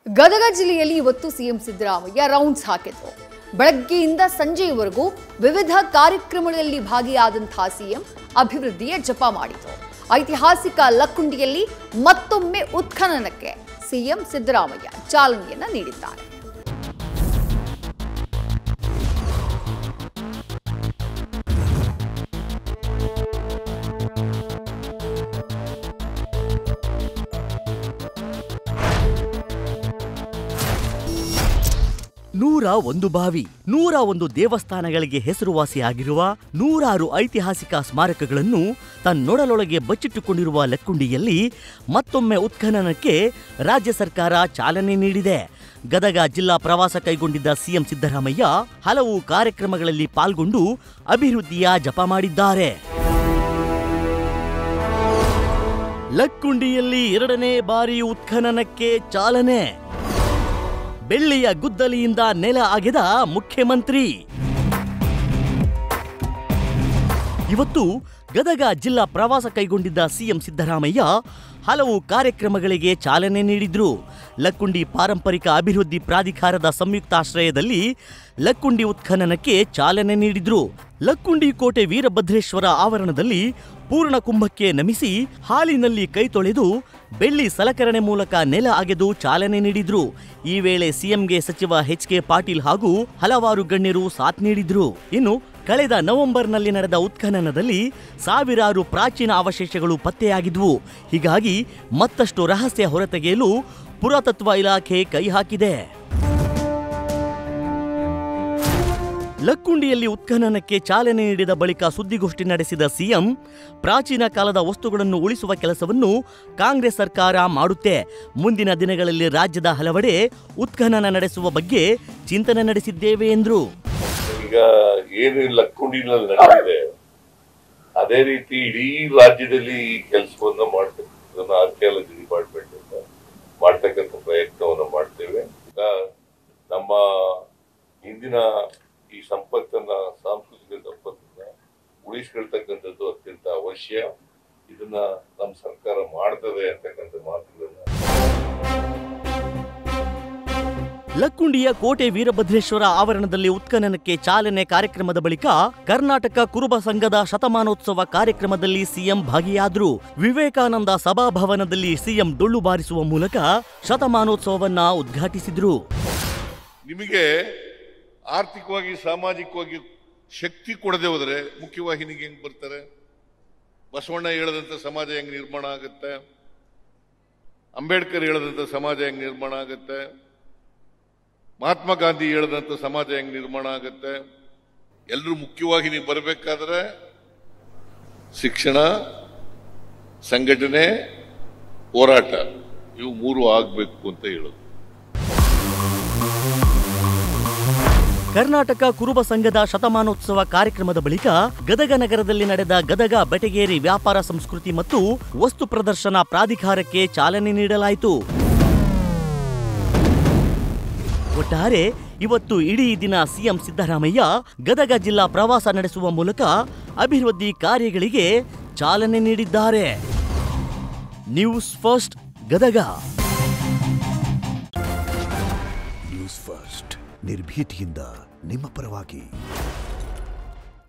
ಗದಗ ಜಿಲ್ಲೆಯಲ್ಲಿ ಇವತ್ತು CM Siddaramaiah rounds ಹಾಕಿದ್ರು. ಬೆಳಗ್ಗೆಯಿಂದ ಸಂಜೆಯವರೆಗೂ ವಿವಿಧ ಕಾರ್ಯಕ್ರಮಗಳಲ್ಲಿ ಭಾಗಿಯಾದಂತಹ ಸಿಎಂ ಅಭಿವೃದ್ಧಿಯ ಜಪ ಮಾಡಿದರು. ಐತಿಹಾಸಿಕ ಲಕ್ಕುಂಡಿಯಲ್ಲಿ ಮತ್ತೊಮ್ಮೆ ಉತ್ಖನನಕ್ಕೆ ಸಿಎಂ ಸಿದ್ದರಾಮಯ್ಯ ಚಾಲನೆಯನ್ನ ನೀಡಿದ್ದಾರೆ. ನೂರ ಒಂದು ಬಾವಿ, 101 ದೇವಸ್ಥಾನಗಳಿಗೆ ಹೆಸರುವಾಸಿಯಾಗಿರುವ 106 ಐತಿಹಾಸಿಕ ಸ್ಮಾರಕಗಳನ್ನು ತನ್ನೊಡಲೊಳಗೆ ಬಚ್ಚಿಟ್ಟುಕೊಂಡಿರುವ ಲಕ್ಕುಂಡಿಯಲ್ಲಿ ಮತ್ತೊಮ್ಮೆ ಉತ್ಖನನಕ್ಕೆ ರಾಜ್ಯ ಸರ್ಕಾರ ಚಾಲನೆ ನೀಡಿದೆ. ಗದಗ ಜಿಲ್ಲಾ ಪ್ರವಾಸ ಕೈಗೊಂಡಿದ್ದ ಸಿಎಂ ಸಿದ್ದರಾಮಯ್ಯ ಹಲವು ಕಾರ್ಯಕ್ರಮಗಳಲ್ಲಿ ಪಾಲ್ಗೊಂಡು ಅಭಿವೃದ್ಧಿಯ ಜಪ ಮಾಡಿದ್ದಾರೆ. ಲಕ್ಕುಂಡಿಯಲ್ಲಿ 2ನೇ ಬಾರಿ ಉತ್ಖನನಕ್ಕೆ ಚಾಲನೆ. ಬೆಳ್ಳಿಯ ಗುದ್ದಲಿಯಿಂದ ನೆಲ ಅಗೆದ ಮುಖ್ಯಮಂತ್ರಿ. ಇವತ್ತು ಗದಗ ಜಿಲ್ಲಾ ಪ್ರವಾಸ ಕೈಗೊಂಡಿದ್ದ ಸಿಎಂ ಸಿದ್ದರಾಮಯ್ಯ ಹಲವು ಕಾರ್ಯಕ್ರಮಗಳಿಗೆ ಚಾಲನೆ ನೀಡಿದ್ರು. ಲಕ್ಕುಂಡಿ ಪಾರಂಪರಿಕ ಅಭಿವೃದ್ಧಿ ಪ್ರಾಧಿಕಾರದ ಸಂಯುಕ್ತಾಶ್ರಯದಲ್ಲಿ ಲಕ್ಕುಂಡಿ ಉತ್ಖನನಕ್ಕೆ ಚಾಲನೆ ನೀಡಿದ್ರು. ಲಕ್ಕುಂಡಿ ಕೋಟೆ ವೀರಭದ್ರೇಶ್ವರ ಆವರಣದಲ್ಲಿ ಪೂರ್ಣ ಕುಂಭಕ್ಕೆ ನಮಿಸಿ ಹಾಲಿನಲ್ಲಿ ಕೈ ತೊಳೆದು ಬೆಳ್ಳಿ ಸಲಕರಣೆ ಮೂಲಕ ನೆಲ ಅಗೆದು ಚಾಲನೆ ನೀಡಿದ್ರು. ಈ ವೇಳೆ ಸಿಎಂಗೆ ಸಚಿವ ಎಚ್.ಕೆ. ಪಾಟೀಲ್ ಹಾಗೂ ಹಲವಾರು ಗಣ್ಯರು ಸಾಥ್ ನೀಡಿದ್ರು. ಇನ್ನು ಕಳೆದ ನವೆಂಬರ್ನಲ್ಲಿ ನಡೆದ ಉತ್ಖನನದಲ್ಲಿ ಸಾವಿರಾರು ಪ್ರಾಚೀನ ಅವಶೇಷಗಳು ಪತ್ತೆಯಾಗಿದ್ವು. ಹೀಗಾಗಿ ಮತ್ತಷ್ಟು ರಹಸ್ಯ ಹೊರತೆಗೆಯಲು ಪುರಾತತ್ವ ಇಲಾಖೆ ಕೈ ಹಾಕಿದೆ. ಲಕ್ಕುಂಡಿಯಲ್ಲಿ ಉತ್ಖನನಕ್ಕೆ ಚಾಲನೆ ನೀಡಿದ ಬಳಿಕ ಸುದ್ದಿಗೋಷ್ಠಿ ನಡೆಸಿದ ಸಿಎಂ, ಪ್ರಾಚೀನ ಕಾಲದ ವಸ್ತುಗಳನ್ನು ಉಳಿಸುವ ಕೆಲಸವನ್ನು ಕಾಂಗ್ರೆಸ್ ಸರ್ಕಾರ ಮಾಡುತ್ತೆ. ಮುಂದಿನ ದಿನಗಳಲ್ಲಿ ರಾಜ್ಯದ ಹಲವೆಡೆ ಉತ್ಖನನ ನಡೆಸುವ ಬಗ್ಗೆ ಚಿಂತನೆ ನಡೆಸಿದ್ದೇವೆ ಎಂದರು. ಈಗ ಏನು ಲಕ್ಕುಂಡಿನಲ್ಲಿ ನಡೆದಿದೆ ಅದೇ ರೀತಿ ಇಡೀ ರಾಜ್ಯದಲ್ಲಿ ಈ ಕೆಲಸವನ್ನು ಮಾಡ್ತಕ್ಕಂಥ ಆರ್ಕಿಯಾಲಜಿ ಡಿಪಾರ್ಟ್ಮೆಂಟ್ ಅಂತ ಮಾಡ್ತಕ್ಕಂಥ ಪ್ರಯತ್ನವನ್ನು ಮಾಡ್ತೇವೆ. ಈಗ ನಮ್ಮ ಹಿಂದಿನ ಈ ಸಂಪತ್ತನ್ನ, ಸಾಂಸ್ಕೃತಿಕ ಸಂಪತ್ತನ್ನ ಉಳಿಸ್ಕೊಳ್ತಕ್ಕಂಥದ್ದು ಅತ್ಯಂತ ಅವಶ್ಯ. ಇದನ್ನ ನಮ್ಮ ಸರ್ಕಾರ ಮಾಡ್ತದೆ ಅಂತಕ್ಕಂಥ ಮಾತುಗಳನ್ನ. ಲಕ್ಕುಂಡಿಯ ಕೋಟೆ ವೀರಭದ್ರೇಶ್ವರ ಆವರಣದಲ್ಲಿ ಉತ್ಖನನಕ್ಕೆ ಚಾಲನೆ ಕಾರ್ಯಕ್ರಮದ ಬಳಿಕ ಕರ್ನಾಟಕ ಕುರುಬ ಸಂಘದ ಶತಮಾನೋತ್ಸವ ಕಾರ್ಯಕ್ರಮದಲ್ಲಿ ಸಿಎಂ ಭಾಗಿಯಾದರು. ವಿವೇಕಾನಂದ ಸಭಾಭವನದಲ್ಲಿ ಸಿಎಂ ಡೊಳ್ಳು ಬಾರಿಸುವ ಮೂಲಕ ಶತಮಾನೋತ್ಸವವನ್ನ ಉದ್ಘಾಟಿಸಿದ್ರು. ನಿಮಗೆ ಆರ್ಥಿಕವಾಗಿ, ಸಾಮಾಜಿಕವಾಗಿ ಶಕ್ತಿ ಕೊಡದೆ ಹೋದ್ರೆ ಮುಖ್ಯವಾಹಿನಿಗೆ ಹೆಂಗ್ ಬರ್ತಾರೆ? ಬಸವಣ್ಣ ಹೇಳದಂತ ಸಮಾಜ ಹೆಂಗ್ ನಿರ್ಮಾಣ ಆಗುತ್ತೆ? ಅಂಬೇಡ್ಕರ್ ಹೇಳದಂತ ಸಮಾಜ ಹೆಂಗ್ ನಿರ್ಮಾಣ ಆಗುತ್ತೆ? ಮಹಾತ್ಮ ಗಾಂಧಿ ಹೇಳದಂತ ಸಮಾಜ ಹೆಂಗ್ ನಿರ್ಮಾಣ ಆಗುತ್ತೆ? ಎಲ್ಲರೂ ಮುಖ್ಯವಾಹಿನಿ ಬರಬೇಕಾದ್ರೆ ಶಿಕ್ಷಣ, ಸಂಘಟನೆ, ಹೋರಾಟ ಇವು 3 ಆಗ್ಬೇಕು ಅಂತ ಹೇಳೋದು. ಕರ್ನಾಟಕ ಕುರುಬ ಸಂಘದ ಶತಮಾನೋತ್ಸವ ಕಾರ್ಯಕ್ರಮದ ಬಳಿಕ ಗದಗ ನಗರದಲ್ಲಿ ನಡೆದ ಗದಗ ಬೆಟಗೇರಿ ವ್ಯಾಪಾರ ಸಂಸ್ಕೃತಿ ಮತ್ತು ವಸ್ತು ಪ್ರದರ್ಶನ ಪ್ರಾಧಿಕಾರಕ್ಕೆ ಚಾಲನೆ ನೀಡಲಾಯಿತು. ಒಟ್ಟಾರೆ ಇವತ್ತು ಇಡೀ ದಿನ ಸಿಎಂ ಸಿದ್ದರಾಮಯ್ಯ ಗದಗ ಜಿಲ್ಲಾ ಪ್ರವಾಸ ನಡೆಸುವ ಮೂಲಕ ಅಭಿವೃದ್ಧಿ ಕಾರ್ಯಗಳಿಗೆ ಚಾಲನೆ ನೀಡಿದ್ದಾರೆ. News first Gadag. News first ನಿರ್ಭೀತಿಯಿಂದ ನಿಮ್ಮ ಪರವಾಗಿ.